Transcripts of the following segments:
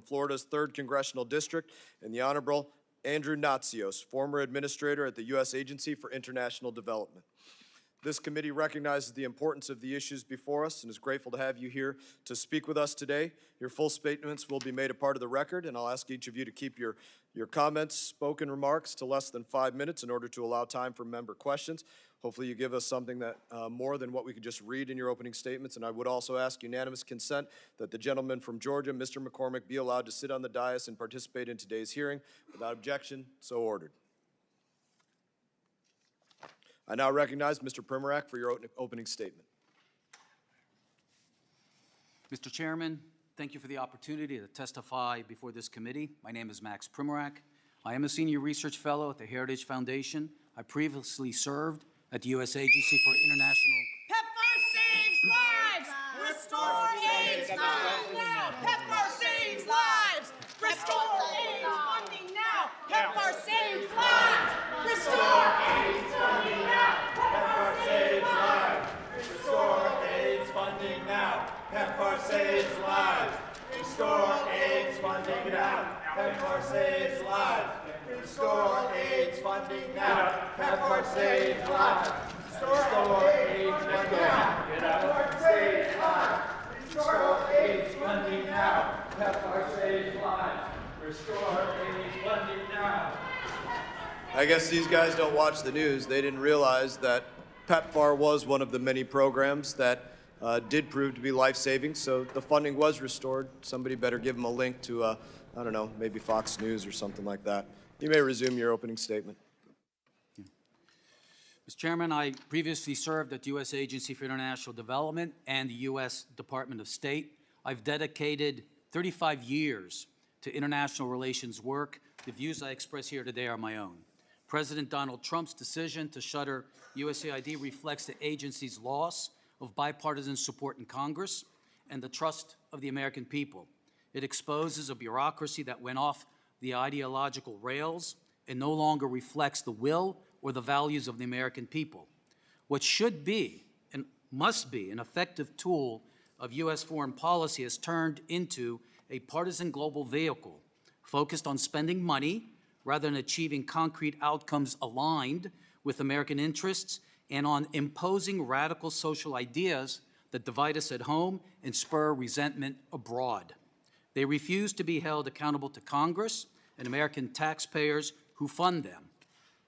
Florida's 3rd Congressional District, and the Honorable Andrew Natsios, former Administrator at the U.S. Agency for International Development. This committee recognizes the importance of the issues before us and is grateful to have you here to speak with us today. Your full statements will be made a part of the record, and I'll ask each of you to keep your comments, spoken remarks to less than 5 minutes in order to allow time for member questions. Hopefully you give us something that more than what we could just read in your opening statements, and I would also ask unanimous consent that the gentleman from Georgia, Mr. McCormick, be allowed to sit on the dais and participate in today's hearing. Without objection, so ordered. I now recognize Mr. Primorac for your opening statement. Mr. Chairman, thank you for the opportunity to testify before this committee. My name is Max Primorac. I am a senior research fellow at the Heritage Foundation. I previously served at the U.S. Agency for International... PEPFAR saves lives! Restore AIDS funding now! PEPFAR saves lives! Restore AIDS funding now! PEPFAR saves lives! Restore AIDS funding now! PEPFAR saves lives! Restore AIDS funding now! PEPFAR saves lives! Restore AIDS funding now! PEPFAR saves lives! Restore AIDS funding now! PEPFAR saves lives! Restore AIDS funding now! PEPFAR saves lives! Restore AIDS funding now! PEPFAR saves lives! Restore AIDS funding now! I guess these guys don't watch the news. They didn't realize that PEPFAR was one of the many programs that did prove to be life-saving, so the funding was restored. Somebody better give them a link to, I don't know, maybe Fox News or something like that. You may resume your opening statement. Mr. Chairman, I previously served at the U.S. Agency for International Development and the U.S. Department of State. I've dedicated 35 years to international relations work. The views I express here today are my own. President Donald Trump's decision to shutter USAID reflects the agency's loss of bipartisan support in Congress and the trust of the American people. It exposes a bureaucracy that went off the ideological rails and no longer reflects the will or the values of the American people. What should be and must be an effective tool of U.S. foreign policy has turned into a partisan global vehicle focused on spending money rather than achieving concrete outcomes aligned with American interests and on imposing radical social ideas that divide us at home and spur resentment abroad. They refuse to be held accountable to Congress and American taxpayers who fund them.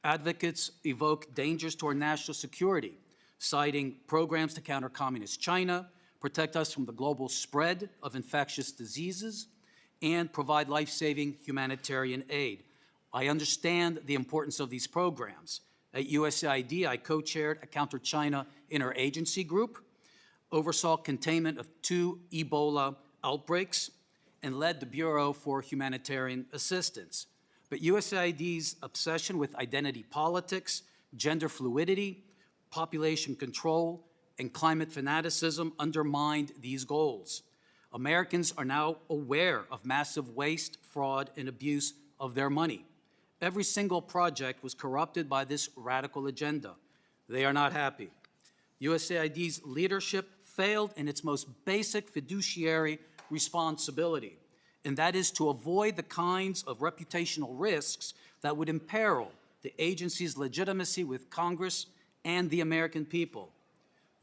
Advocates evoke dangers to our national security, citing programs to counter communist China, protect us from the global spread of infectious diseases, and provide life-saving humanitarian aid. I understand the importance of these programs. At USAID, I co-chaired a counter-China interagency group, oversaw containment of 2 Ebola outbreaks, and led the Bureau for Humanitarian Assistance. But USAID's obsession with identity politics, gender fluidity, population control, and climate fanaticism undermined these goals. Americans are now aware of massive waste, fraud, and abuse of their money. Every single project was corrupted by this radical agenda. They are not happy. USAID's leadership failed in its most basic fiduciary responsibility, and that is to avoid the kinds of reputational risks that would imperil the agency's legitimacy with Congress and the American people.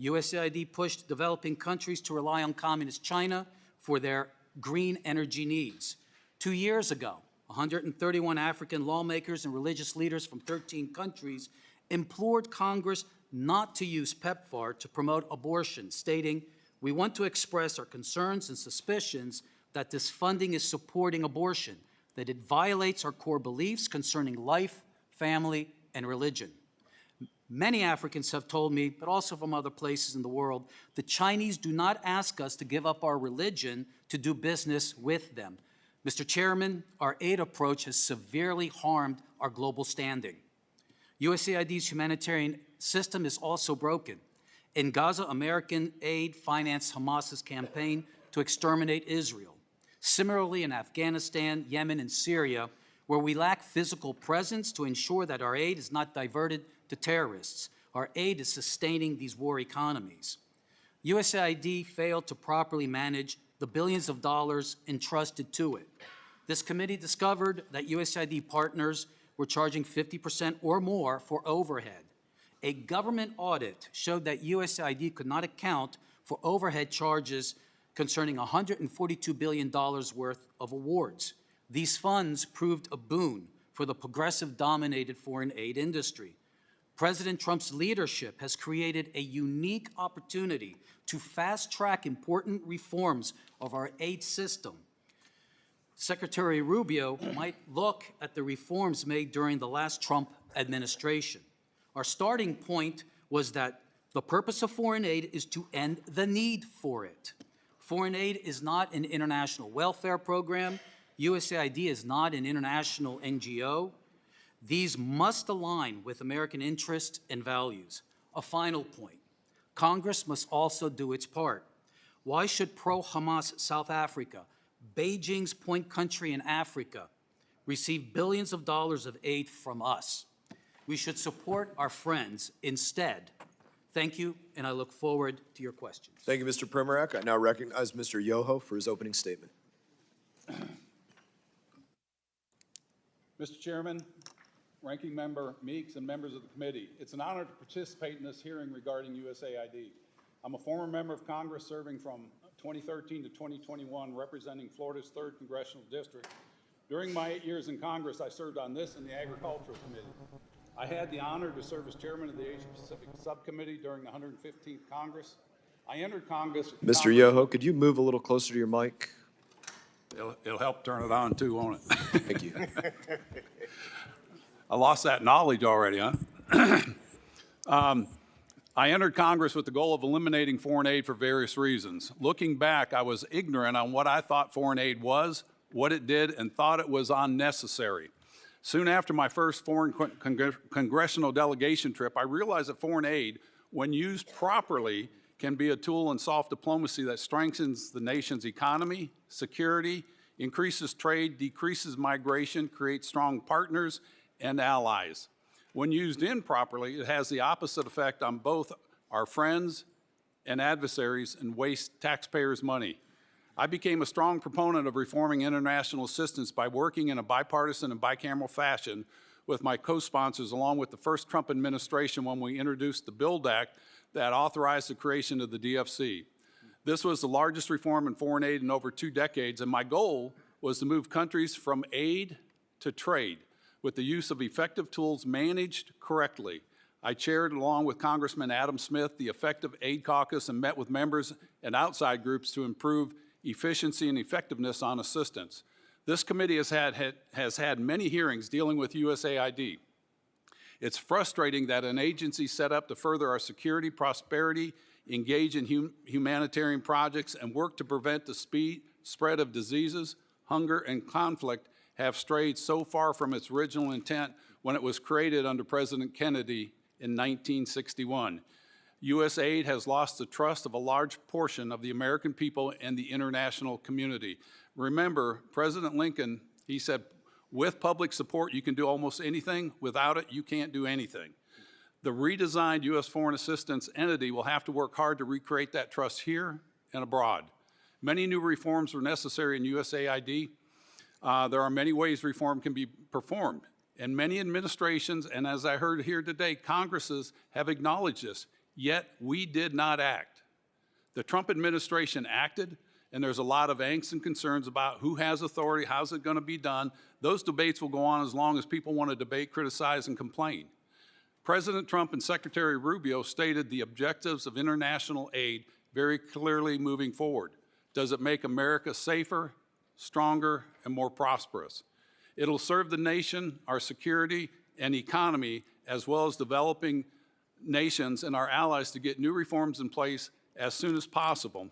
USAID pushed developing countries to rely on communist China for their green energy needs. 2 years ago, 131 African lawmakers and religious leaders from 13 countries implored Congress not to use PEPFAR to promote abortion, stating, "We want to express our concerns and suspicions that this funding is supporting abortion, that it violates our core beliefs concerning life, family, and religion." Many Africans have told me, but also from other places in the world, the Chinese do not ask us to give up our religion to do business with them. Mr. Chairman, our aid approach has severely harmed our global standing. USAID's humanitarian system is also broken. In Gaza, American aid financed Hamas's campaign to exterminate Israel. Similarly, in Afghanistan, Yemen, and Syria, where we lack physical presence to ensure that our aid is not diverted to terrorists, our aid is sustaining these war economies. USAID failed to properly manage the billions of dollars entrusted to it. This committee discovered that USAID partners were charging 50% or more for overhead. A government audit showed that USAID could not account for overhead charges concerning $142 billion worth of awards. These funds proved a boon for the progressive-dominated foreign aid industry. President Trump's leadership has created a unique opportunity to fast-track important reforms of our aid system. Secretary Rubio might look at the reforms made during the last Trump administration. Our starting point was that the purpose of foreign aid is to end the need for it. Foreign aid is not an international welfare program. USAID is not an international NGO. These must align with American interests and values. A final point. Congress must also do its part. Why should pro-Hamas South Africa, Beijing's point country in Africa, receive billions of dollars of aid from us? We should support our friends instead. Thank you, and I look forward to your questions. Thank you, Mr. Primorac. I now recognize Mr. Yoho for his opening statement. Mr. Chairman, Ranking Member Meeks, and members of the committee, it's an honor to participate in this hearing regarding USAID. I'm a former member of Congress serving from 2013 to 2021, representing Florida's 3rd Congressional District. During my 8 years in Congress, I served on this and the Agricultural Committee. I had the honor to serve as chairman of the Asia Pacific Subcommittee during the 115th Congress. I entered Congress— Mr. Yoho, could you move a little closer to your mic? It'll help turn it on too, won't it? Thank you. I lost that knowledge already, huh? I entered Congress with the goal of eliminating foreign aid for various reasons. Looking back, I was ignorant on what I thought foreign aid was, what it did, and thought it was unnecessary. Soon after my first foreign congressional delegation trip, I realized that foreign aid, when used properly, can be a tool in soft diplomacy that strengthens the nation's economy, security, increases trade, decreases migration, creates strong partners and allies. When used improperly, it has the opposite effect on both our friends and adversaries and wastes taxpayers' money. I became a strong proponent of reforming international assistance by working in a bipartisan and bicameral fashion with my co-sponsors, along with the first Trump administration, when we introduced the BUILD Act that authorized the creation of the DFC. This was the largest reform in foreign aid in over 2 decades, and my goal was to move countries from aid to trade with the use of effective tools managed correctly. I chaired, along with Congressman Adam Smith, the Effective Aid Caucus and met with members and outside groups to improve efficiency and effectiveness on assistance. This committee has had many hearings dealing with USAID. It's frustrating that an agency set up to further our security, prosperity, engage in humanitarian projects, and work to prevent the spread of diseases, hunger, and conflict have strayed so far from its original intent when it was created under President Kennedy in 1961. USAID has lost the trust of a large portion of the American people and the international community. Remember, President Lincoln, he said, with public support, you can do almost anything. Without it, you can't do anything. The redesigned U.S. foreign assistance entity will have to work hard to recreate that trust here and abroad. Many new reforms are necessary in USAID. There are many ways reform can be performed. And many administrations, and as I heard here today, Congresses have acknowledged this, yet we did not act. The Trump administration acted, and there's a lot of angst and concerns about who has authority, how's it going to be done. Those debates will go on as long as people want to debate, criticize, and complain. President Trump and Secretary Rubio stated the objectives of international aid very clearly moving forward. Does it make America safer, stronger, and more prosperous? It'll serve the nation, our security, and economy, as well as developing nations and our allies to get new reforms in place as soon as possible.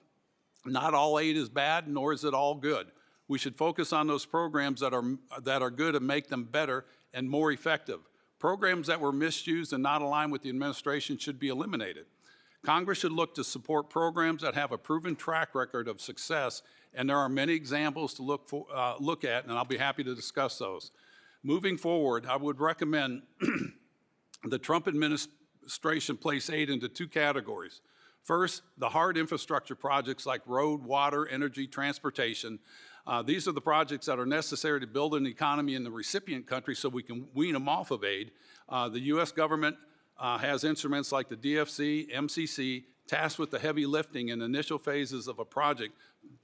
Not all aid is bad, nor is it all good. We should focus on those programs that are good and make them better and more effective. Programs that were misused and not aligned with the administration should be eliminated. Congress should look to support programs that have a proven track record of success, and there are many examples to look at, and I'll be happy to discuss those. Moving forward, I would recommend the Trump administration place aid into 2 categories. First, the hard infrastructure projects like road, water, energy, transportation. These are the projects that are necessary to build an economy in the recipient country so we can wean them off of aid. The U.S. government has instruments like the DFC, MCC, tasked with the heavy lifting in initial phases of a project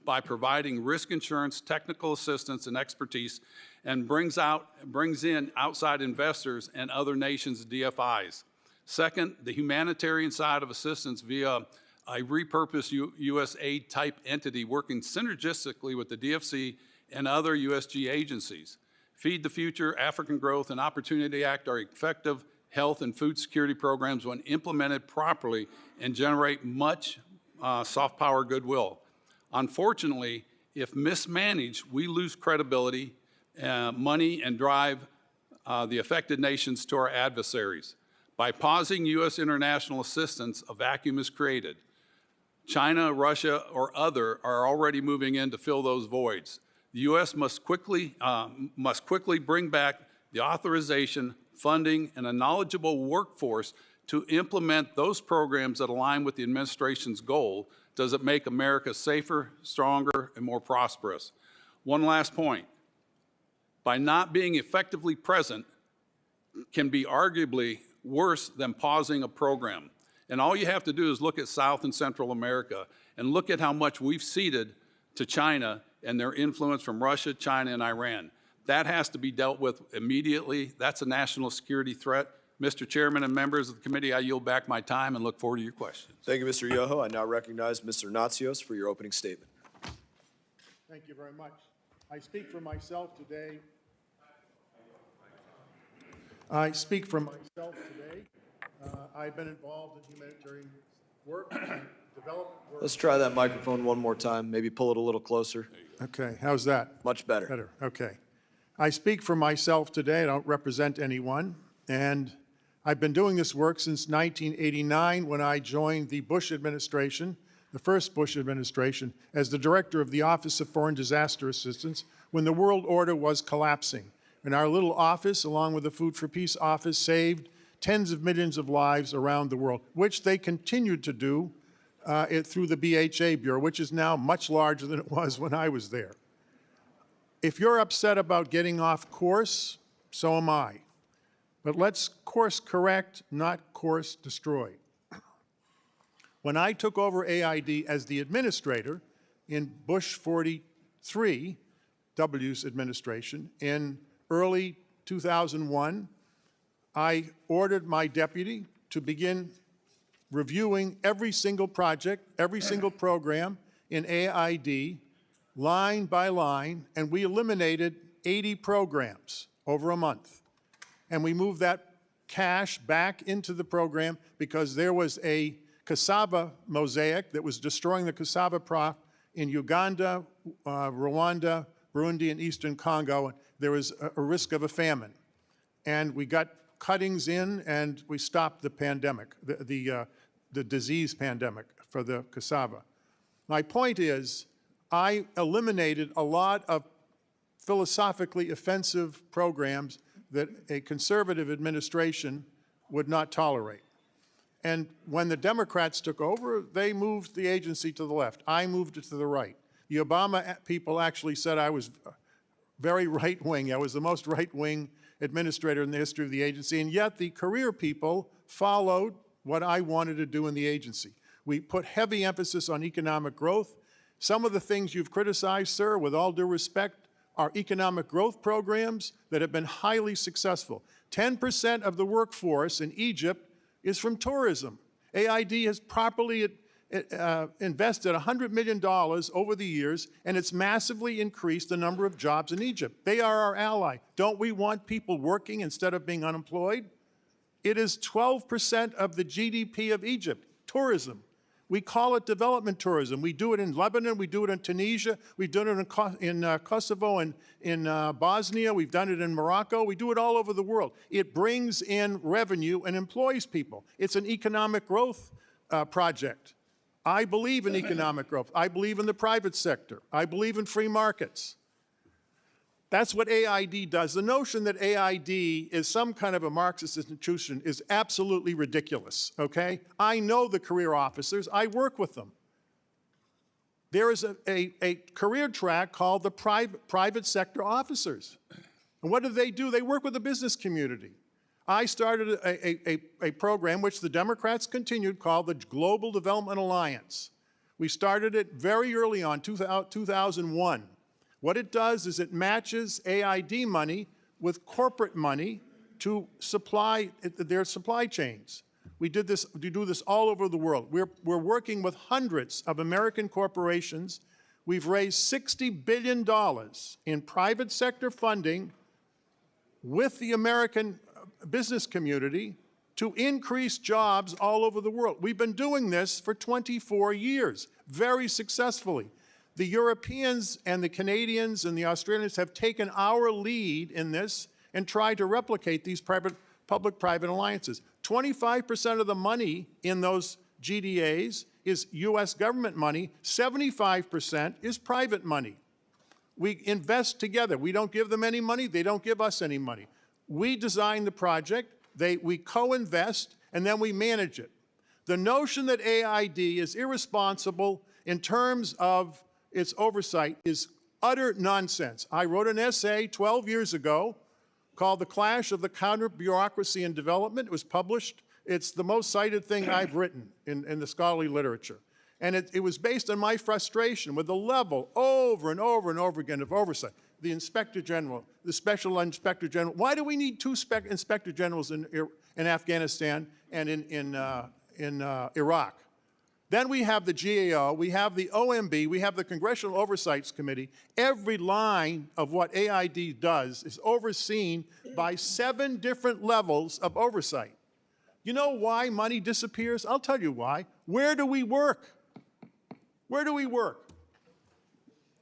by providing risk insurance, technical assistance, and expertise, and brings in outside investors and other nations' DFIs. Second, the humanitarian side of assistance via a repurposed USAID type entity working synergistically with the DFC and other USG agencies. Feed the Future, African Growth, and Opportunity Act are effective health and food security programs when implemented properly and generate much soft power goodwill. Unfortunately, if mismanaged, we lose credibility, money, and drive the affected nations to our adversaries. By pausing U.S. international assistance, a vacuum is created. China, Russia, or other are already moving in to fill those voids. The U.S. must quickly bring back the authorization, funding, and a knowledgeable workforce to implement those programs that align with the administration's goal. Does it make America safer, stronger, and more prosperous? One last point. By not being effectively present can be arguably worse than pausing a program. And all you have to do is look at South and Central America and look at how much we've ceded to China and their influence from Russia, China, and Iran. That has to be dealt with immediately. That's a national security threat. Mr. Chairman and members of the committee, I yield back my time and look forward to your questions. Thank you, Mr. Yoho. I now recognize Mr. Natsios for your opening statement. Thank you very much. I speak for myself today. I've been involved in humanitarian work and development work. Let's try that microphone one more time. Maybe pull it a little closer. Okay, how's that? Much better. Better, okay. I speak for myself today. I don't represent anyone. And I've been doing this work since 1989 when I joined the Bush administration, the first Bush administration, as the director of the Office of Foreign Disaster Assistance when the world order was collapsing. And our little office, along with the Food for Peace office, saved tens of millions of lives around the world, which they continued to do through the BHA Bureau, which is now much larger than it was when I was there. If you're upset about getting off course, so am I. But let's course correct, not course destroy. When I took over AID as the administrator in Bush 43, W's administration, in early 2001, I ordered my deputy to begin reviewing every single project, every single program in AID, line by line, and we eliminated 80 programs over a month. And we moved that cash back into the program because there was a cassava mosaic that was destroying the cassava crop in Uganda, Rwanda, Burundi, and Eastern Congo. There was a risk of a famine. And we got cuttings in, and we stopped the pandemic, the disease pandemic for the cassava. My point is, I eliminated a lot of philosophically offensive programs that a conservative administration would not tolerate. And when the Democrats took over, they moved the agency to the left. I moved it to the right. The Obama people actually said I was very right-wing. I was the most right-wing administrator in the history of the agency, and yet the career people followed what I wanted to do in the agency. We put heavy emphasis on economic growth. Some of the things you've criticized, sir, with all due respect, are economic growth programs that have been highly successful. 10% of the workforce in Egypt is from tourism. AID has properly invested $100 million over the years, and it's massively increased the number of jobs in Egypt. They are our ally. Don't we want people working instead of being unemployed? It is 12% of the GDP of Egypt, tourism. We call it development tourism. We do it in Lebanon, we do it in Tunisia, we've done it in Kosovo and in Bosnia, we've done it in Morocco, we do it all over the world. It brings in revenue and employs people. It's an economic growth project. I believe in economic growth. I believe in the private sector. I believe in free markets. That's what AID does. The notion that AID is some kind of a Marxist institution is absolutely ridiculous, okay? I know the career officers. I work with them. There is a career track called the private sector officers. And what do? They work with the business community. I started a program which the Democrats continued called the Global Development Alliance. We started it very early on, 2001. What it does is it matches AID money with corporate money to supply their supply chains. We do this all over the world. We're working with hundreds of American corporations. We've raised $60 billion in private sector funding with the American business community to increase jobs all over the world. We've been doing this for 24 years, very successfully. The Europeans and the Canadians and the Australians have taken our lead in this and tried to replicate these public-private alliances. 25% of the money in those GDAs is U.S. government money. 75% is private money. We invest together. We don't give them any money. They don't give us any money. We design the project. We co-invest, and then we manage it. The notion that AID is irresponsible in terms of its oversight is utter nonsense. I wrote an essay 12 years ago called The Clash of the Counter-Bureaucracy and Development. It was published. It's the most cited thing I've written in the scholarly literature. And it was based on my frustration with the level over and over and over again of oversight. The Inspector General, the Special Inspector General. Why do we need two Inspector Generals in Afghanistan and in Iraq? Then we have the GAO, we have the OMB, we have the Congressional Oversight Committee. Every line of what AID does is overseen by 7 different levels of oversight. You know why money disappears? I'll tell you why. Where do we work? Where do we work?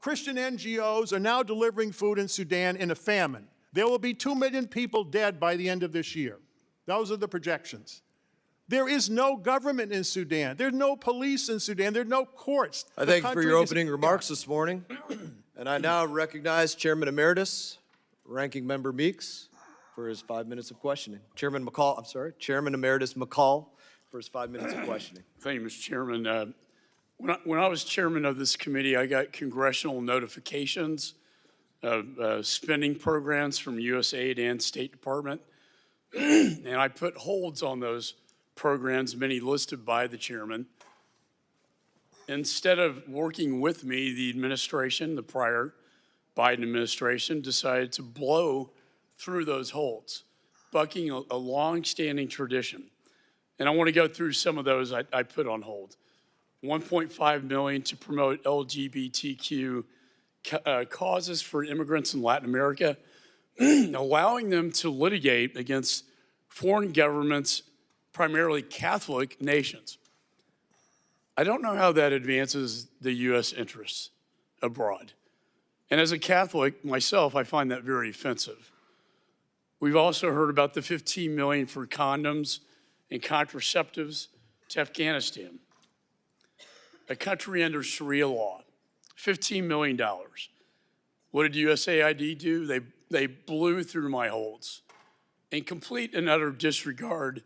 Christian NGOs are now delivering food in Sudan in a famine. There will be 2 million people dead by the end of this year. Those are the projections. There is no government in Sudan. There's no police in Sudan. There's no courts. I thank you for your opening remarks this morning. And I now recognize Chairman Emeritus, Ranking Member Meeks, for his 5 minutes of questioning. Chairman Emeritus McCall for his 5 minutes of questioning. Thank you, Mr. Chairman. When I was chairman of this committee, I got congressional notifications of spending programs from USAID and State Department, and I put holds on those programs, many listed by the chairman. Instead of working with me, the administration, the prior Biden administration, decided to blow through those holds, bucking a long-standing tradition. And I want to go through some of those I put on hold. $1.5 million to promote LGBTQ causes for immigrants in Latin America, allowing them to litigate against foreign governments, primarily Catholic nations. I don't know how that advances the U.S. interests abroad. And as a Catholic myself, I find that very offensive. We've also heard about the $15 million for condoms and contraceptives to Afghanistan, a country under Sharia law, $15 million. What did USAID do? They blew through my holds in complete and utter disregard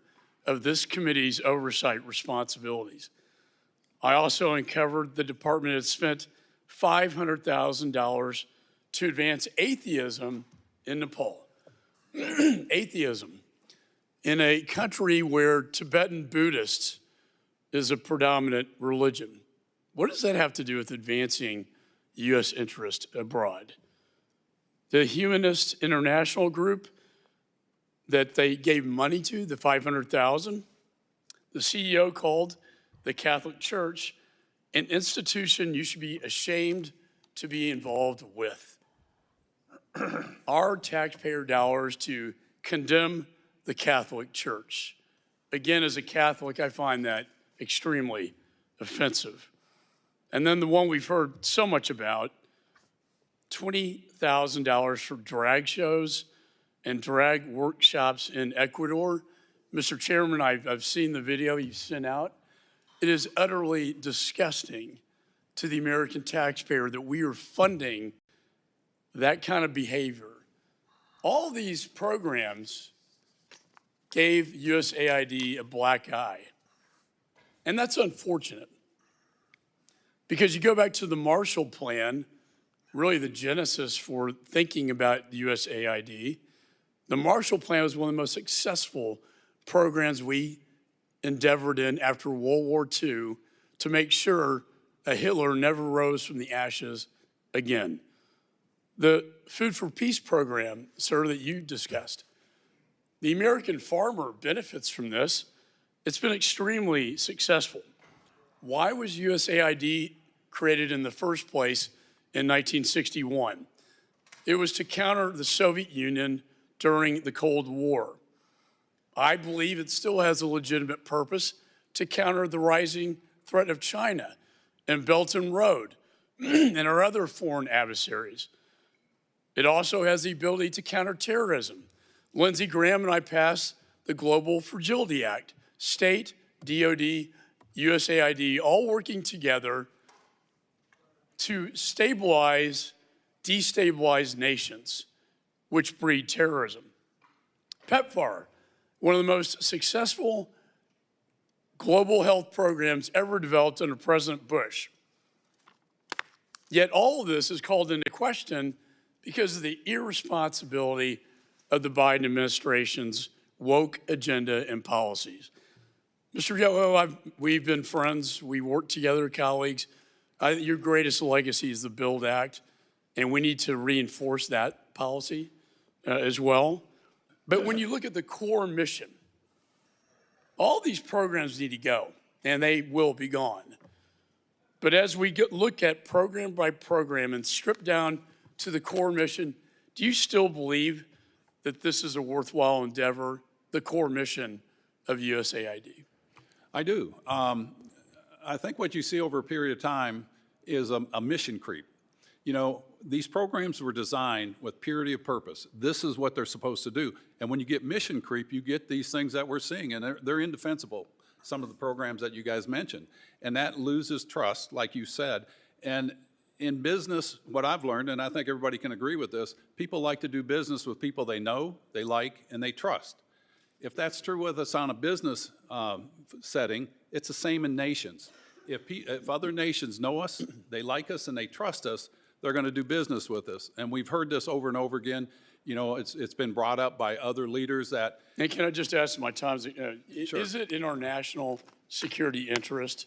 of this committee's oversight responsibilities. I also uncovered the department had spent $500,000 to advance atheism in Nepal. Atheism in a country where Tibetan Buddhists is a predominant religion. What does that have to do with advancing U.S. interest abroad? The Humanist International Group that they gave money to, the $500,000, the CEO called the Catholic Church an institution you should be ashamed to be involved with. Our taxpayer dollars to condemn the Catholic Church. Again, as a Catholic, I find that extremely offensive. And then the one we've heard so much about, $20,000 for drag shows and drag workshops in Ecuador. Mr. Chairman, I've seen the video you sent out. It is utterly disgusting to the American taxpayer that we are funding that kind of behavior. All these programs gave USAID a black eye. And that's unfortunate. Because you go back to the Marshall Plan, really the genesis for thinking about the USAID. The Marshall Plan was one of the most successful programs we endeavored in after World War II to make sure a Hitler never rose from the ashes again. The Food for Peace program, sir, that you discussed, the American farmer benefits from this. It's been extremely successful. Why was USAID created in the first place in 1961? It was to counter the Soviet Union during the Cold War. I believe it still has a legitimate purpose to counter the rising threat of China and Belt and Road and our other foreign adversaries. It also has the ability to counter terrorism. Lindsey Graham and I passed the Global Fragility Act, state, DOD, USAID, all working together to stabilize, destabilize nations, which breed terrorism. PEPFAR, one of the most successful global health programs ever developed under President Bush. Yet all of this is called into question because of the irresponsibility of the Biden administration's woke agenda and policies. Mr. Yoho, we've been friends. We work together, colleagues. Your greatest legacy is the BUILD Act, and we need to reinforce that policy as well. But when you look at the core mission, all these programs need to go, and they will be gone. But as we look at program by program and strip down to the core mission, do you still believe that this is a worthwhile endeavor, the core mission of USAID? I do. I think what you see over a period of time is a mission creep. You know, these programs were designed with purity of purpose. This is what they're supposed to do. And when you get mission creep, you get these things that we're seeing, and they're indefensible, some of the programs that you guys mentioned. And that loses trust, like you said. And in business, what I've learned, and I think everybody can agree with this, people like to do business with people they know, they like, and they trust. If that's true with us on a business setting, it's the same in nations. If other nations know us, they like us, and they trust us, they're going to do business with us. And we've heard this over and over again. You know, it's been brought up by other leaders that... And can I just ask my times, Sure. Is it in our national security interest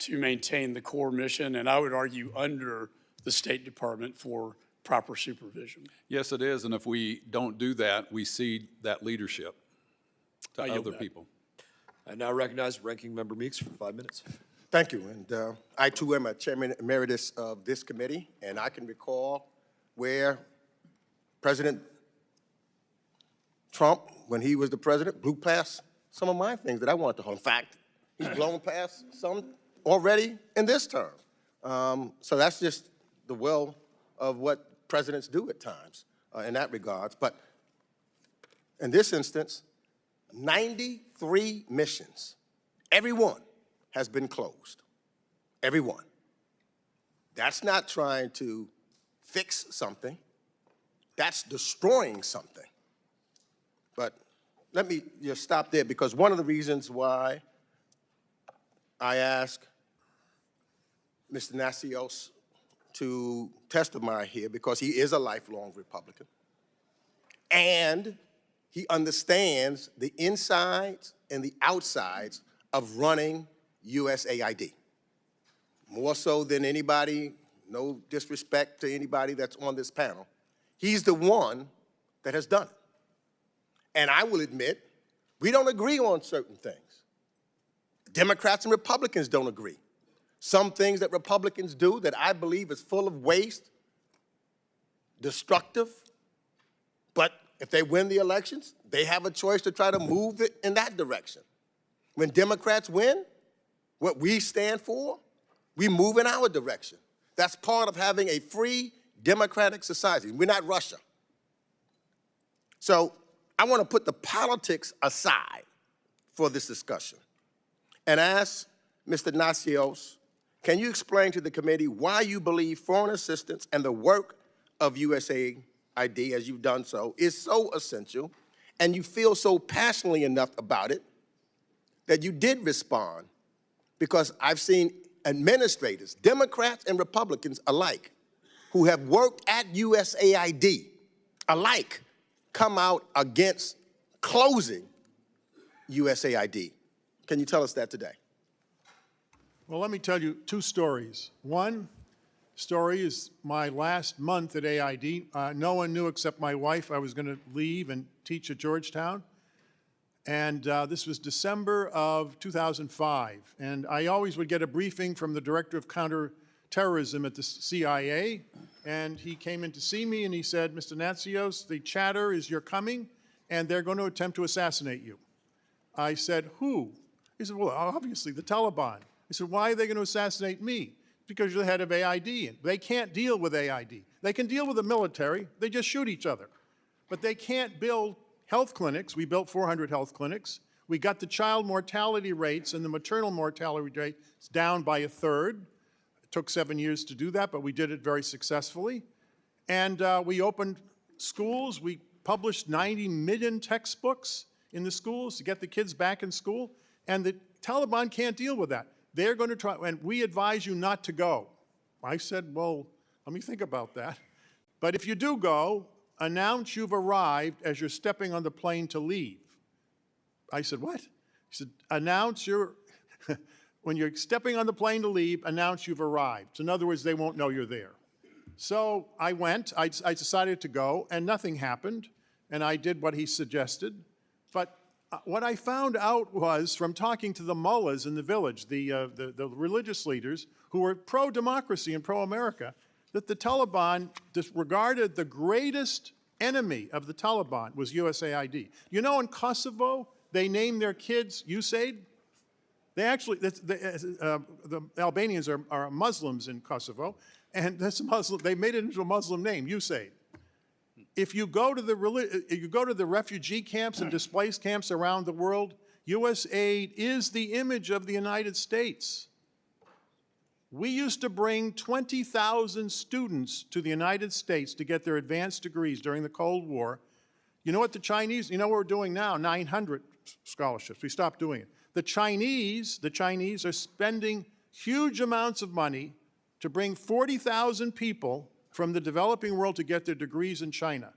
to maintain the core mission, and I would argue under the State Department for proper supervision? Yes, it is, and if we don't do that, we cede that leadership to other people. I now recognize Ranking Member Meeks for 5 minutes. Thank you, and I too am a chairman emeritus of this committee, and I can recall where President Trump, when he was the president, blew past some of my things that I wanted to hold. In fact, he's blown past some already in this term. So that's just the will of what presidents do at times in that regards. But in this instance, 93 missions, every one has been closed. Every one. That's not trying to fix something. That's destroying something. But let me just stop there, because one of the reasons why I asked Mr. Natsios to testify here, because he is a lifelong Republican, and he understands the insides and the outsides of running USAID. More so than anybody, no disrespect to anybody that's on this panel. He's the one that has done it. And I will admit, we don't agree on certain things. Democrats and Republicans don't agree. Some things that Republicans do that I believe is full of waste, destructive, but if they win the elections, they have a choice to try to move it in that direction. When Democrats win, what we stand for, we move in our direction. That's part of having a free, democratic society. We're not Russia. So I want to put the politics aside for this discussion and ask Mr. Natsios, can you explain to the committee why you believe foreign assistance and the work of USAID, as you've done so, is so essential, and you feel so passionately enough about it that you did respond, because I've seen administrators, Democrats and Republicans alike, who have worked at USAID alike, come out against closing USAID. Can you tell us that today? Well, let me tell you two stories. One story is my last month at AID. No one knew except my wife I was going to leave and teach at Georgetown. And this was December of 2005. And I always would get a briefing from the director of counterterrorism at the CIA. And he came in to see me and he said, Mr. Natsios, the chatter is you're coming and they're going to attempt to assassinate you. I said, who? He said, well, obviously the Taliban. I said, why are they going to assassinate me? Because you're the head of AID. They can't deal with AID. They can deal with the military. They just shoot each other. But they can't build health clinics. We built 400 health clinics. We got the child mortality rates and the maternal mortality rates down by 1/3. It took 7 years to do that, but we did it very successfully. And we opened schools. We published 90 million textbooks in the schools to get the kids back in school. And the Taliban can't deal with that. They're going to try, and we advise you not to go. I said, well, let me think about that. But if you do go, announce you've arrived as you're stepping on the plane to leave. I said, what? He said, announce when you're stepping on the plane to leave, announce you've arrived. So in other words, they won't know you're there. So I went, I decided to go, and nothing happened, and I did what he suggested. But what I found out was, from talking to the mullahs in the village, the religious leaders who were pro-democracy and pro-America, that the Taliban disregarded the greatest enemy of the Taliban was USAID. You know, in Kosovo, they named their kids USAID. They actually, the Albanians are Muslims in Kosovo, and that's a Muslim, they made it into a Muslim name, USAID. If you go to the refugee camps and displaced camps around the world, USAID is the image of the United States. We used to bring 20,000 students to the United States to get their advanced degrees during the Cold War. You know what the Chinese, you know what we're doing now? 900 scholarships. We stopped doing it. The Chinese are spending huge amounts of money to bring 40,000 people from the developing world to get their degrees in China.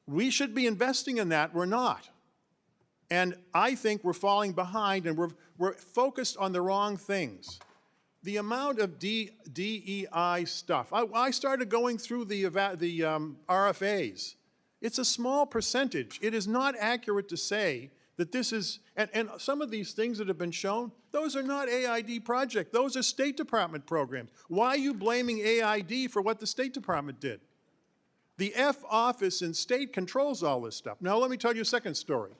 We should be investing in that. We're not. And I think we're falling behind, and we're focused on the wrong things. The amount of DEI stuff, I started going through the RFAs. It's a small percentage. It is not accurate to say that this is, and some of these things that have been shown, those are not AID projects. Those are State Department programs. Why are you blaming AID for what the State Department did? The F office in state controls all this stuff. Now let me tell you a second story.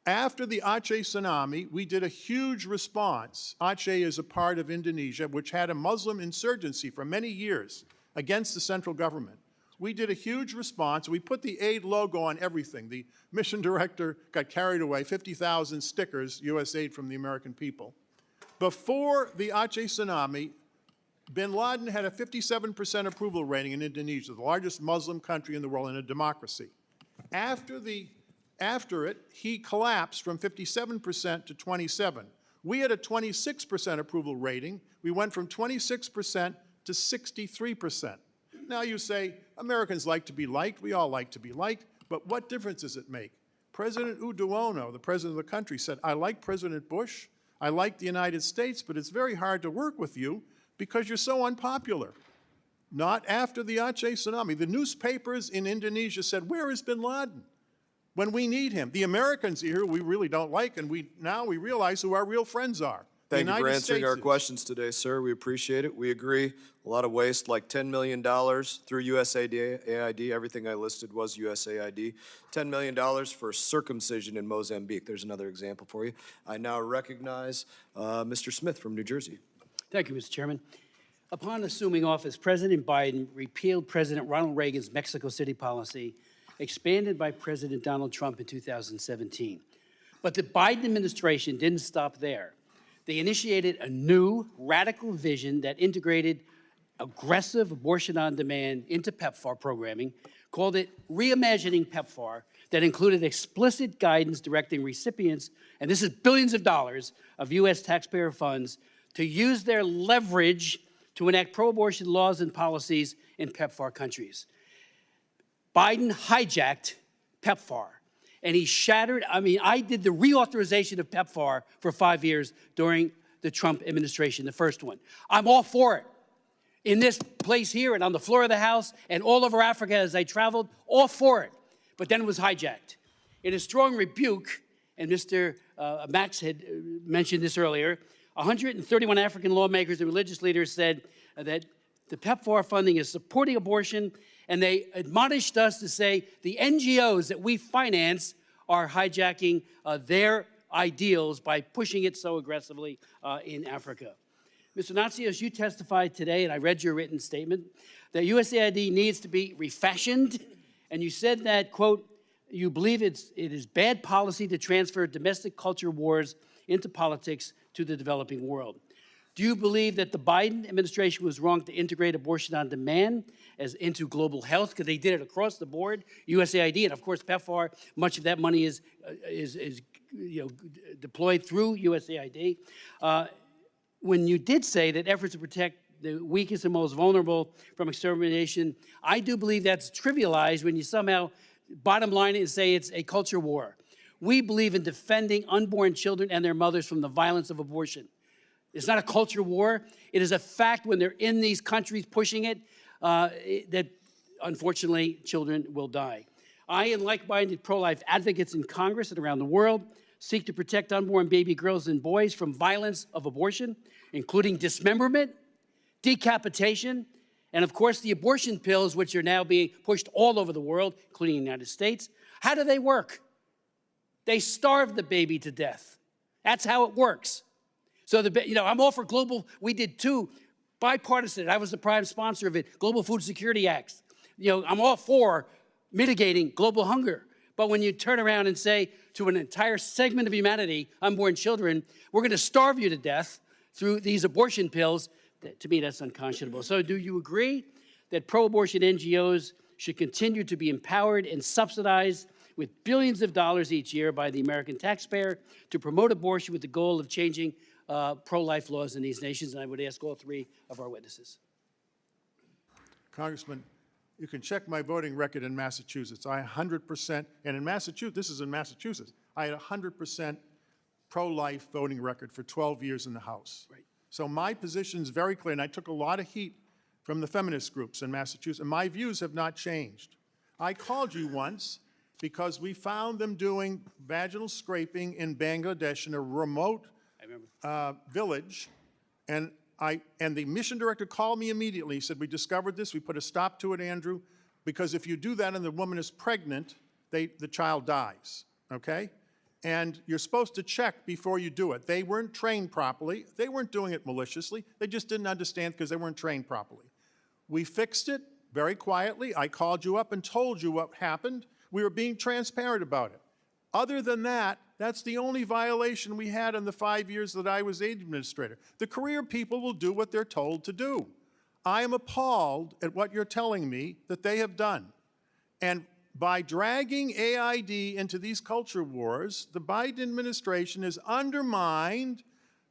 After the Aceh tsunami, we did a huge response. Aceh is a part of Indonesia which had a Muslim insurgency for many years against the central government. We did a huge response. We put the aid logo on everything. The mission director got carried away, 50,000 stickers, USAID from the American people. Before the Aceh tsunami, bin Laden had a 57% approval rating in Indonesia, the largest Muslim country in the world and a democracy. After it, he collapsed from 57% to 27%. We had a 26% approval rating. We went from 26% to 63%. Now you say, Americans like to be liked. We all like to be liked. But what difference does it make? President Yudhoyono, the president of the country, said, I like President Bush. I like the United States, but it's very hard to work with you because you're so unpopular. Not after the Aceh tsunami. The newspapers in Indonesia said, where is bin Laden? When we need him. The Americans here we really don't like, and now we realize who our real friends are. Thank you for answering our questions today, sir. We appreciate it. We agree. A lot of waste, like $10 million through USAID. Everything I listed was USAID. $10 million for circumcision in Mozambique. There's another example for you. I now recognize Mr. Smith from New Jersey. Thank you, Mr. Chairman. Upon assuming office, President Biden repealed President Ronald Reagan's Mexico City policy, expanded by President Donald Trump in 2017. But the Biden administration didn't stop there. They initiated a new, radical vision that integrated aggressive abortion on demand into PEPFAR programming, called it Reimagining PEPFAR, that included explicit guidance directing recipients, and this is billions of dollars of U.S. taxpayer funds, to use their leverage to enact pro-abortion laws and policies in PEPFAR countries. Biden hijacked PEPFAR, and he shattered, I did the reauthorization of PEPFAR for 5 years during the Trump administration, the first one. I'm all for it. In this place here and on the floor of the House and all over Africa as I traveled, all for it. But then it was hijacked. In a strong rebuke, and Mr. Max had mentioned this earlier, 131 African lawmakers and religious leaders said that the PEPFAR funding is supporting abortion, and they admonished us to say the NGOs that we finance are hijacking their ideals by pushing it so aggressively in Africa. Mr. Natsios, you testified today, and I read your written statement, that USAID needs to be refashioned, and you said that, quote, you believe it is bad policy to transfer domestic culture wars into politics to the developing world. Do you believe that the Biden administration was wrong to integrate abortion on demand as into global health, because they did it across the board, USAID, and of course PEPFAR, much of that money is deployed through USAID. When you did say that efforts to protect the weakest and most vulnerable from extermination, I do believe that's trivialized when you somehow bottom line it and say it's a culture war. We believe in defending unborn children and their mothers from the violence of abortion. It's not a culture war. It is a fact when they're in these countries pushing it, that unfortunately children will die. I and like-minded pro-life advocates in Congress and around the world seek to protect unborn baby girls and boys from violence of abortion, including dismemberment, decapitation, and of course the abortion pills, which are now being pushed all over the world, including the United States. How do they work? They starve the baby to death. That's how it works. So, I'm all for global, we did two bipartisan, I was the prime sponsor of it, Global Food Security Acts. I'm all for mitigating global hunger. But when you turn around and say to an entire segment of humanity, unborn children, we're going to starve you to death through these abortion pills, to me, that's unconscionable. So do you agree that pro-abortion NGOs should continue to be empowered and subsidized with billions of dollars each year by the American taxpayer to promote abortion with the goal of changing pro-life laws in these nations? And I would ask all three of our witnesses. Congressman, you can check my voting record in Massachusetts. I 100%, and in Massachusetts, this is in Massachusetts, I had 100% pro-life voting record for 12 years in the House. Right. So my position is very clear, and I took a lot of heat from the feminist groups in Massachusetts, and my views have not changed. I called you once because we found them doing vaginal scraping in Bangladesh in a remote village, and the mission director called me immediately. He said, we discovered this, we put a stop to it, Andrew, because if you do that and the woman is pregnant, the child dies, okay? And you're supposed to check before you do it. They weren't trained properly. They weren't doing it maliciously. They just didn't understand because they weren't trained properly. We fixed it very quietly. I called you up and told you what happened. We were being transparent about it. Other than that, that's the only violation we had in the 5 years that I was aid administrator. The career people will do what they're told to do. I am appalled at what you're telling me that they have done. And by dragging AID into these culture wars, the Biden administration has undermined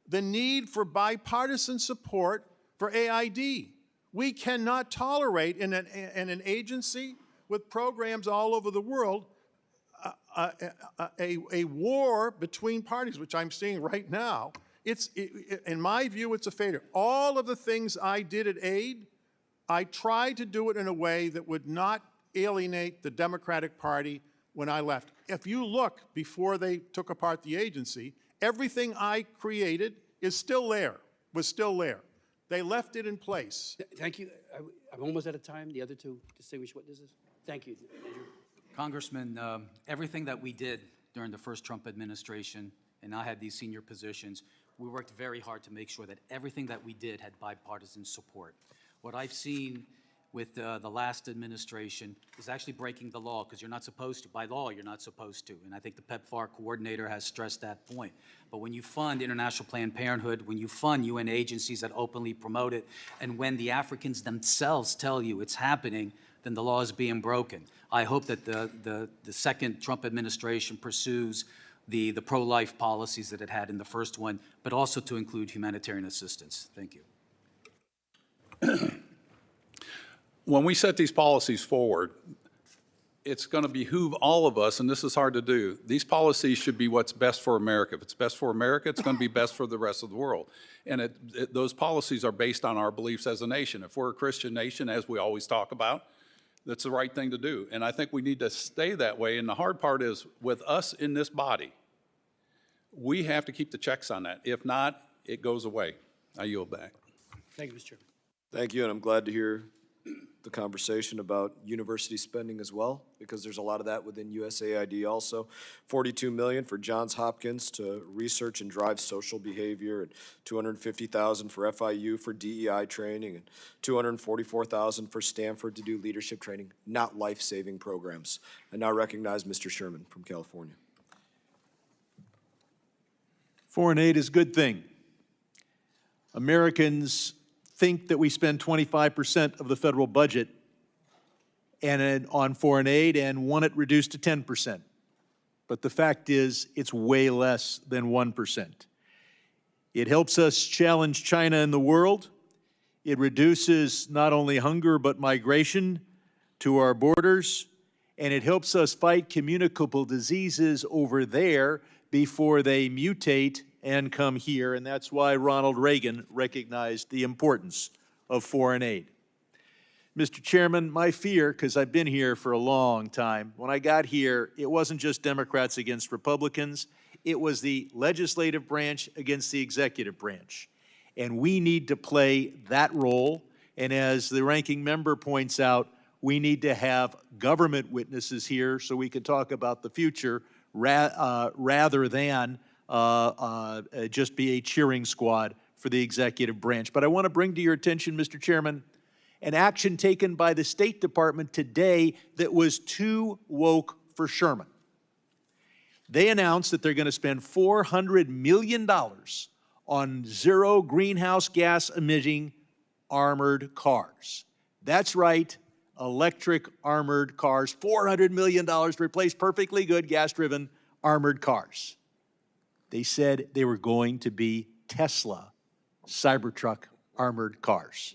the need for bipartisan support for AID. We cannot tolerate in an agency with programs all over the world a war between parties, which I'm seeing right now. In my view, it's a failure. All of the things I did at AID, I tried to do it in a way that would not alienate the Democratic Party when I left. If you look before they took apart the agency, everything I created is still there, was still there. They left it in place. Thank you. I'm almost out of time. The other two distinguished witnesses. Thank you, Andrew. Congressman, everything that we did during the first Trump administration, and I had these senior positions, we worked very hard to make sure that everything that we did had bipartisan support. What I've seen with the last administration is actually breaking the law, because you're not supposed to. By law, you're not supposed to. And I think the PEPFAR coordinator has stressed that point. But when you fund International Planned Parenthood, when you fund UN agencies that openly promote it, and when the Africans themselves tell you it's happening, then the law is being broken. I hope that the second Trump administration pursues the pro-life policies that it had in the first one, but also to include humanitarian assistance. Thank you. When we set these policies forward, it's going to behoove all of us, and this is hard to do. These policies should be what's best for America. If it's best for America, it's going to be best for the rest of the world. And those policies are based on our beliefs as a nation. If we're a Christian nation, as we always talk about, that's the right thing to do. And I think we need to stay that way. And the hard part is, with us in this body, we have to keep the checks on that. If not, it goes away. I yield back. Thank you, Mr. Chairman. Thank you, and I'm glad to hear the conversation about university spending as well, because there's a lot of that within USAID also. $42 million for Johns Hopkins to research and drive social behavior, and $250,000 for FIU for DEI training, and $244,000 for Stanford to do leadership training, not life-saving programs. I now recognize Mr. Sherman from California. Foreign aid is a good thing. Americans think that we spend 25% of the federal budget on foreign aid and want it reduced to 10%. But the fact is, it's way less than 1%. It helps us challenge China in the world. It reduces not only hunger, but migration to our borders. And it helps us fight communicable diseases over there before they mutate and come here, and that's why Ronald Reagan recognized the importance of foreign aid. Mr. Chairman, my fear, because I've been here for a long time, when I got here, it wasn't just Democrats against Republicans, it was the legislative branch against the executive branch. And we need to play that role, and as the ranking member points out, we need to have government witnesses here so we can talk about the future rather than just be a cheering squad for the executive branch. But I want to bring to your attention, Mr. Chairman, an action taken by the State Department today that was too woke for Sherman. They announced that they're going to spend $400 million on zero greenhouse gas emitting armored cars. That's right, electric armored cars, $400 million to replace perfectly good gas-driven armored cars. They said they were going to be Tesla Cybertruck armored cars.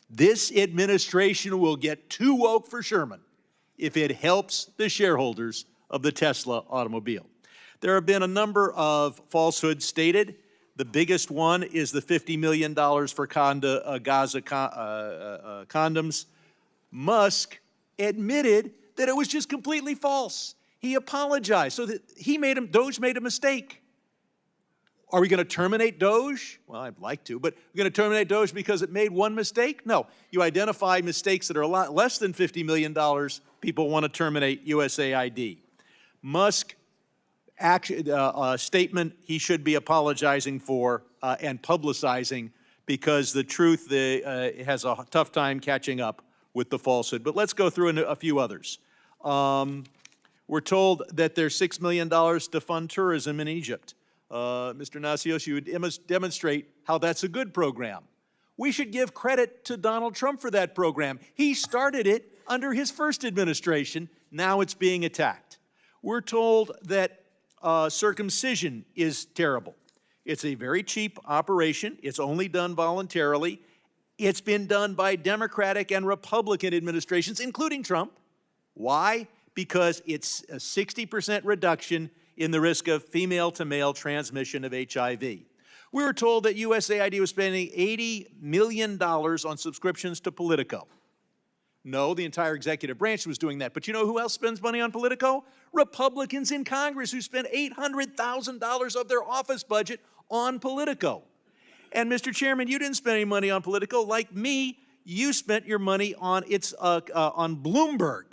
This administration will get too woke for Sherman if it helps the shareholders of the Tesla automobile. There have been a number of falsehoods stated. The biggest one is the $50 million for Gaza condoms. Musk admitted that it was just completely false. He apologized. So that Doge made a mistake. Are we going to terminate Doge? Well, I'd like to, but we're going to terminate Doge because it made one mistake? No. You identify mistakes that are a lot less than $50 million, people want to terminate USAID. Musk statement he should be apologizing for and publicizing, because the truth has a tough time catching up with the falsehood. But let's go through a few others. We're told that there's $6 million to fund tourism in Egypt. Mr. Natsios, you would demonstrate how that's a good program. We should give credit to Donald Trump for that program. He started it under his first administration. Now it's being attacked. We're told that circumcision is terrible. It's a very cheap operation. It's only done voluntarily. It's been done by Democratic and Republican administrations, including Trump. Why? Because it's a 60% reduction in the risk of female-to-male transmission of HIV. We were told that USAID was spending $80 million on subscriptions to Politico. No, the entire executive branch was doing that. But you know who else spends money on Politico? Republicans in Congress, who spend $800,000 of their office budget on Politico. And Mr. Chairman, you didn't spend any money on Politico. Like me, you spent your money on Bloomberg,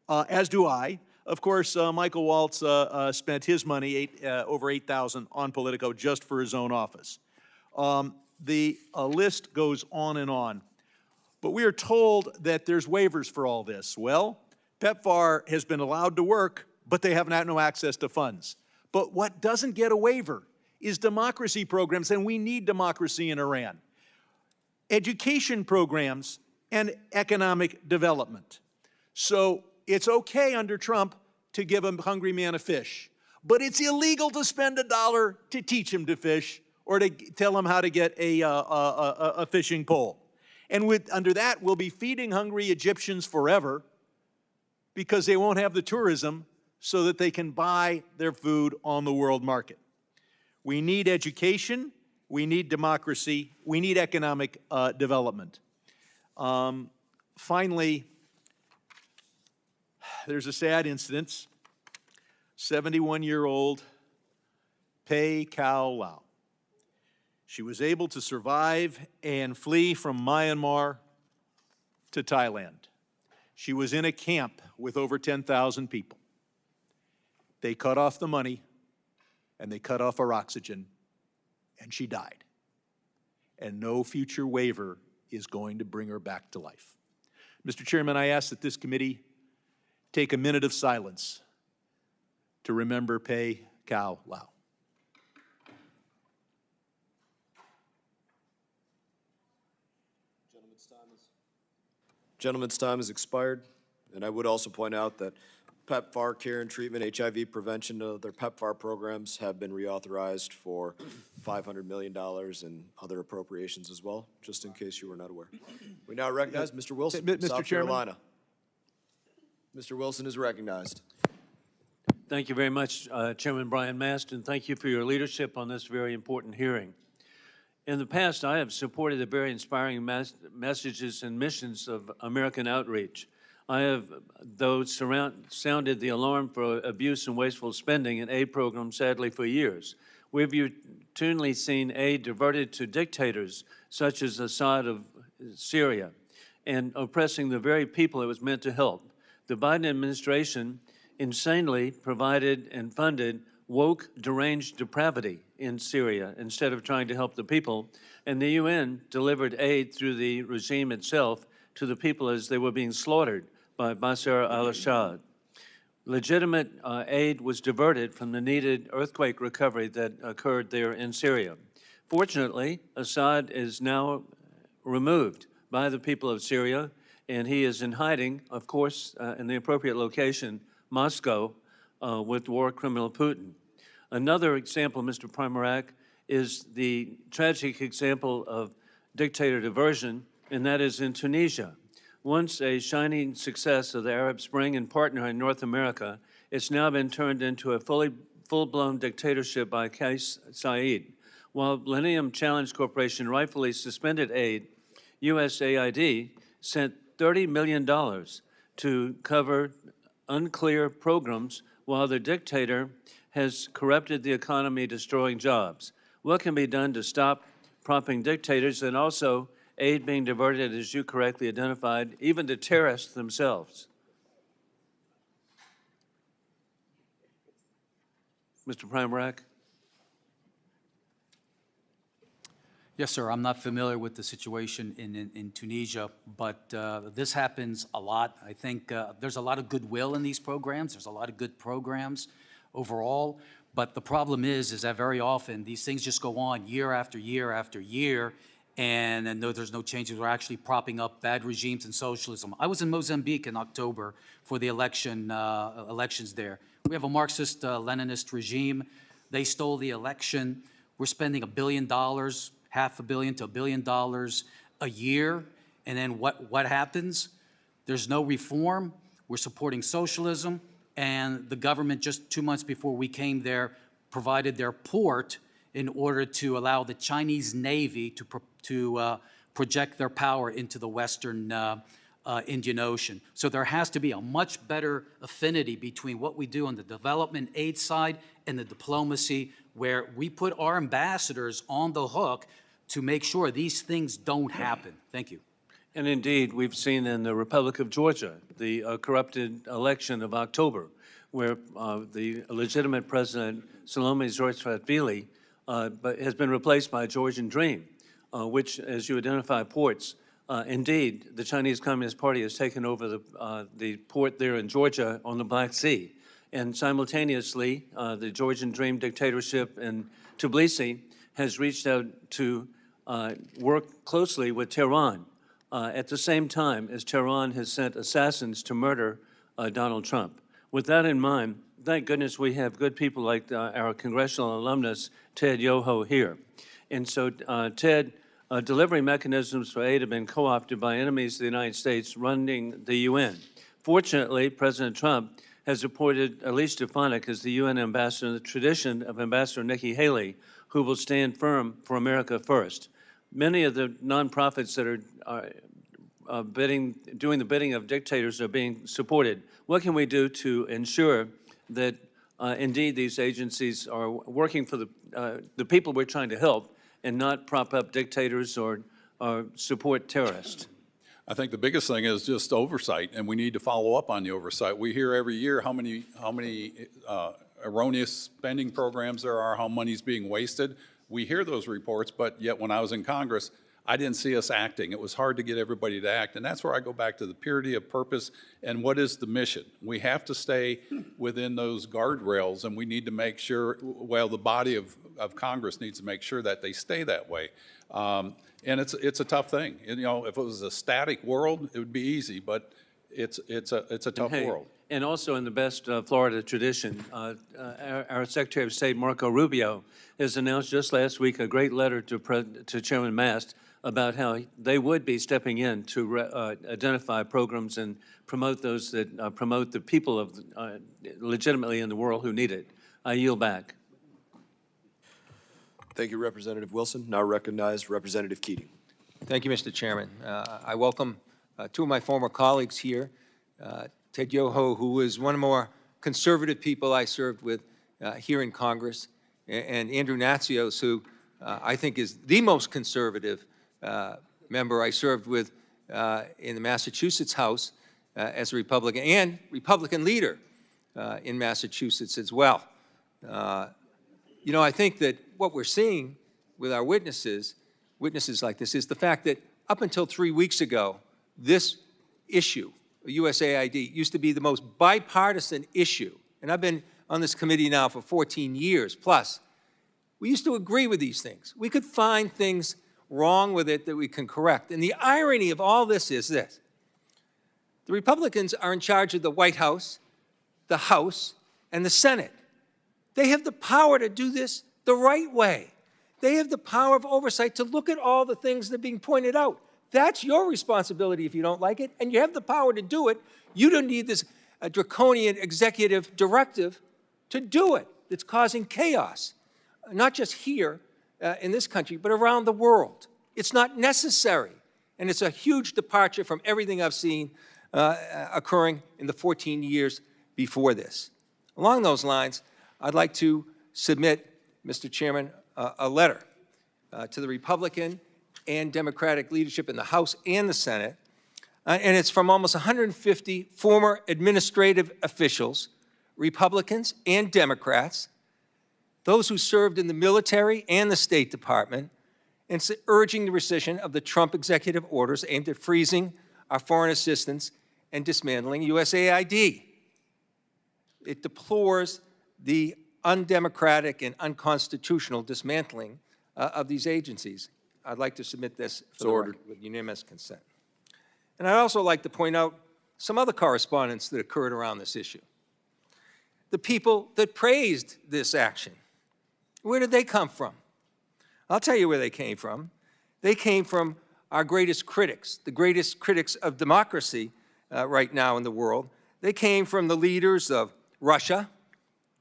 as do I. Of course, Michael Waltz spent his money, over $8,000, on Politico just for his own office. The list goes on and on. But we are told that there's waivers for all this. Well, PEPFAR has been allowed to work, but they have no access to funds. But what doesn't get a waiver is democracy programs, and we need democracy in Iran. Education programs and economic development. So it's okay under Trump to give a hungry man a fish, but it's illegal to spend $1 to teach him to fish or to tell him how to get a fishing pole. And under that, we'll be feeding hungry Egyptians forever because they won't have the tourism so that they can buy their food on the world market. We need education, we need democracy, we need economic development. Finally, there's a sad incident. 71-year-old Pei Kao Lau. She was able to survive and flee from Myanmar to Thailand. She was in a camp with over 10,000 people. They cut off the money and they cut off her oxygen, and she died. And no future waiver is going to bring her back to life. Mr. Chairman, I ask that this committee take a minute of silence to remember Pei Kao Lau. Gentleman's time has expired, and I would also point out that PEPFAR care and treatment, HIV prevention, their PEPFAR programs have been reauthorized for $500 million in other appropriations as well, just in case you were not aware. We now recognize Mr. Wilson, from South Carolina. Mr. Wilson is recognized. Thank you very much, Chairman Brian Mast, and thank you for your leadership on this very important hearing. In the past, I have supported the very inspiring messages and missions of American outreach. I have, though, sounded the alarm for abuse and wasteful spending in aid programs, sadly, for years. We've routinely seen aid diverted to dictators such as Assad of Syria and oppressing the very people it was meant to help. The Biden administration insanely provided and funded woke, deranged depravity in Syria instead of trying to help the people, and the UN delivered aid through the regime itself to the people as they were being slaughtered by Bashar al-Assad. Legitimate aid was diverted from the needed earthquake recovery that occurred there in Syria. Fortunately, Assad is now removed by the people of Syria, and he is in hiding, of course, in the appropriate location, Moscow, with war criminal Putin. Another example, Mr. Primorac, is the tragic example of dictator diversion, and that is in Tunisia. Once a shining success of the Arab Spring and partner in North America, it's now been turned into a full-blown dictatorship by Kais Saied. While Millennium Challenge Corporation rightfully suspended aid, USAID sent $30 million to cover unclear programs while the dictator has corrupted the economy, destroying jobs. What can be done to stop propping dictators and also aid being diverted, as you correctly identified, even to terrorists themselves? Mr. Primorac? Yes, sir. I'm not familiar with the situation in Tunisia, but this happens a lot. I think there's a lot of goodwill in these programs. There's a lot of good programs overall, but the problem is that very often these things just go on year after year after year, and though there's no changes, we're actually propping up bad regimes and socialism. I was in Mozambique in October for the elections there. We have a Marxist-Leninist regime. They stole the election. We're spending $1 billion, $500 million to $1 billion a year, and then what happens? There's no reform. We're supporting socialism, and the government just 2 months before we came there provided their port in order to allow the Chinese Navy to project their power into the Western Indian Ocean. So there has to be a much better affinity between what we do on the development aid side and the diplomacy, where we put our ambassadors on the hook to make sure these things don't happen. Thank you. And indeed, we've seen in the Republic of Georgia, the corrupted election of October, where the legitimate president, Salome Zurishvili, has been replaced by a Georgian dream, which, as you identify, ports Indeed, the Chinese Communist Party has taken over the port there in Georgia on the Black Sea. And simultaneously, the Georgian Dream dictatorship in Tbilisi has reached out to work closely with Tehran at the same time as Tehran has sent assassins to murder Donald Trump. With that in mind, thank goodness we have good people like our congressional alumnus, Ted Yoho, here. And so, Ted, delivery mechanisms for aid have been co-opted by enemies of the United States running the UN. Fortunately, President Trump has appointed Elise Stefanik as the UN ambassador in the tradition of Ambassador Nikki Haley, who will stand firm for America first. Many of the nonprofits that are doing the bidding of dictators are being supported. What can we do to ensure that indeed these agencies are working for the people we're trying to help and not prop up dictators or support terrorists? I think the biggest thing is just oversight, and we need to follow up on the oversight. We hear every year how many erroneous spending programs there are, how money's being wasted. We hear those reports, but yet when I was in Congress, I didn't see us acting. It was hard to get everybody to act, and that's where I go back to the purity of purpose and what is the mission. We have to stay within those guardrails, and we need to make sure, well, the body of Congress needs to make sure that they stay that way. And it's a tough thing. And, you know, if it was a static world, it would be easy, but it's a tough world. And also in the best Florida tradition, our Secretary of State, Marco Rubio, has announced just last week a great letter to Chairman Mast about how they would be stepping in to identify programs and promote those that promote the people of legitimately in the world who need it. I yield back. Thank you, Representative Wilson. Now recognize Representative Keating. Thank you, Mr. Chairman. I welcome two of my former colleagues here, Ted Yoho, who was one of the more conservative people I served with here in Congress, and Andrew Natsios, who I think is the most conservative member I served with in the Massachusetts House as a Republican, and Republican leader in Massachusetts as well. You know, I think that what we're seeing with our witnesses like this, is the fact that up until 3 weeks ago, this issue, USAID, used to be the most bipartisan issue. And I've been on this committee now for 14 years plus. We used to agree with these things. We could find things wrong with it that we can correct. And the irony of all this is this. The Republicans are in charge of the White House, the House, and the Senate. They have the power to do this the right way. They have the power of oversight to look at all the things that are being pointed out. That's your responsibility if you don't like it, and you have the power to do it. You don't need this draconian executive directive to do it. It's causing chaos, not just here in this country, but around the world. It's not necessary, and it's a huge departure from everything I've seen occurring in the 14 years before this. Along those lines, I'd like to submit, Mr. Chairman, a letter to the Republican and Democratic leadership in the House and the Senate, and it's from almost 150 former administrative officials, Republicans and Democrats, those who served in the military and the State Department, and urging the rescission of the Trump executive orders aimed at freezing our foreign assistance and dismantling USAID. It deplores the undemocratic and unconstitutional dismantling of these agencies. I'd like to submit this for the record with unanimous consent. And I'd also like to point out some other correspondence that occurred around this issue. The people that praised this action, where did they come from? I'll tell you where they came from. They came from our greatest critics, the greatest critics of democracy right now in the world. They came from the leaders of Russia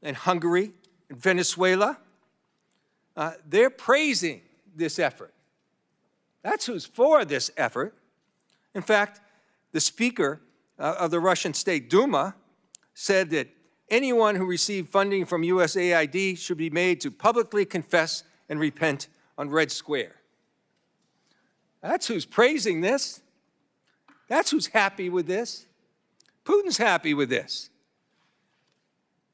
and Hungary and Venezuela. They're praising this effort. That's who's for this effort. In fact, the Speaker of the Russian State Duma said that anyone who received funding from USAID should be made to publicly confess and repent on Red Square. That's who's praising this. That's who's happy with this. Putin's happy with this.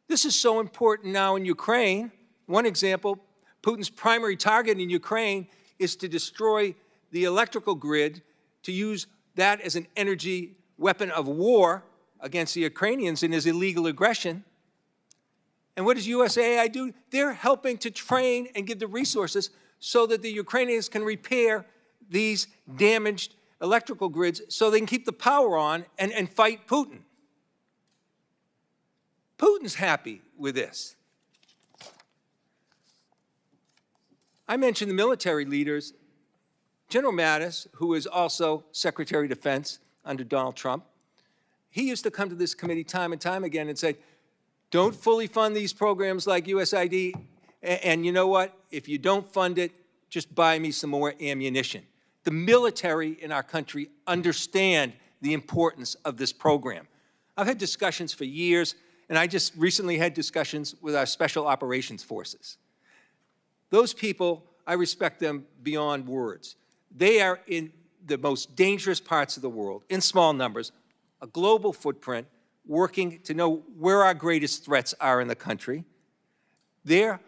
This is so important now in Ukraine. One example, Putin's primary target in Ukraine is to destroy the electrical grid to use that as an energy weapon of war against the Ukrainians in his illegal aggression. And what does USAID do? They're helping to train and give the resources so that the Ukrainians can repair these damaged electrical grids so they can keep the power on and fight Putin. Putin's happy with this. I mentioned the military leaders. General Mattis, who is also Secretary of Defense under Donald Trump, he used to come to this committee time and time again and say, don't fully fund these programs like USAID, and you know what? If you don't fund it, just buy me some more ammunition. The military in our country understand the importance of this program. I've had discussions for years, and I just recently had discussions with our special operations forces. Those people, I respect them beyond words. They are in the most dangerous parts of the world, in small numbers, a global footprint, working to know where our greatest threats are in the country. They're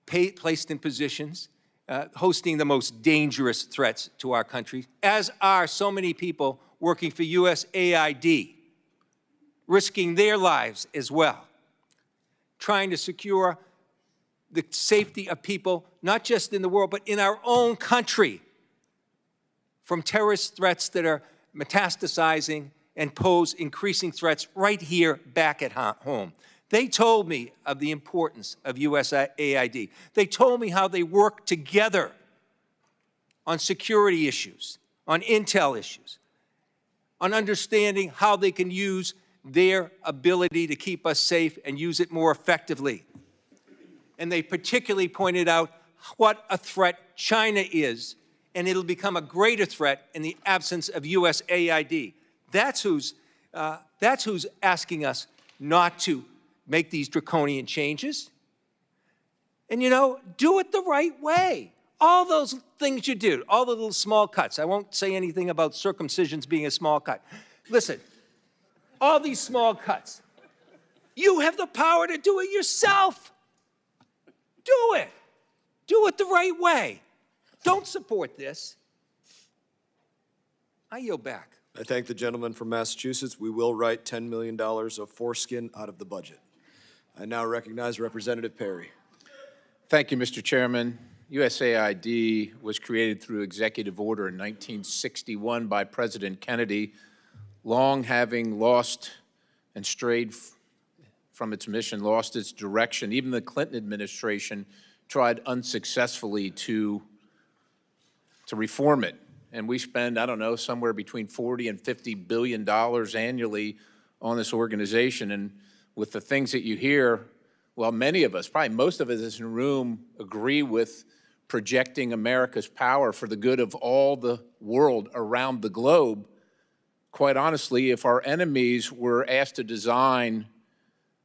placed in positions hosting the most dangerous threats to our country, as are so many people working for USAID, risking their lives as well, trying to secure the safety of people, not just in the world, but in our own country, from terrorist threats that are metastasizing and pose increasing threats right here back at home. They told me of the importance of USAID. They told me how they work together on security issues, on intel issues, on understanding how they can use their ability to keep us safe and use it more effectively. And they particularly pointed out what a threat China is, and it'll become a greater threat in the absence of USAID. That's who's asking us not to make these draconian changes. And you know, do it the right way. All those things you do, all the little small cuts. I won't say anything about circumcisions being a small cut. Listen, all these small cuts, you have the power to do it yourself. Do it. Do it the right way. Don't support this. I yield back. I thank the gentleman from Massachusetts. We will write $10 million of foreskin out of the budget. I now recognize Representative Perry. Thank you, Mr. Chairman. USAID was created through executive order in 1961 by President Kennedy, long having lost and strayed from its mission, lost its direction. Even the Clinton administration tried unsuccessfully to reform it. And we spend, I don't know, somewhere between $40 and $50 billion annually on this organization. And with the things that you hear, well, many of us, probably most of us in this room, agree with projecting America's power for the good of all the world around the globe. Quite honestly, if our enemies were asked to design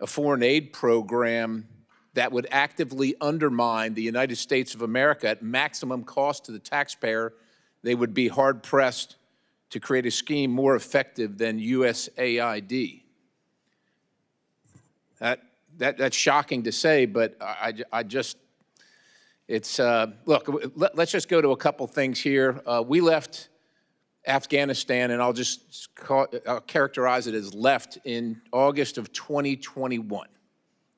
a foreign aid program that would actively undermine the United States of America at maximum cost to the taxpayer, they would be hard-pressed to create a scheme more effective than USAID. That's shocking to say, but I just, it's, look, let's just go to a couple things here. We left Afghanistan, and I'll just I'll characterize it as left in August of 2021.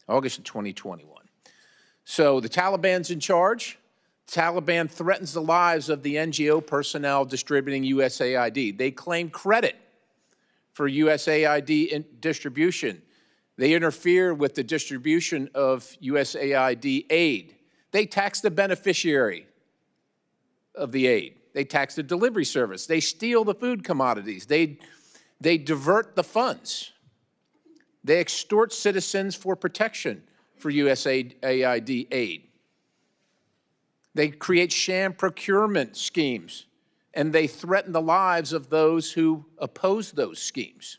August of 2021. So the Taliban's in charge. Taliban threatens the lives of the NGO personnel distributing USAID. They claim credit for USAID distribution. They interfere with the distribution of USAID aid. They tax the beneficiary of the aid. They tax the delivery service. They steal the food commodities. They divert the funds. They extort citizens for protection for USAID aid. They create sham procurement schemes, and they threaten the lives of those who oppose those schemes.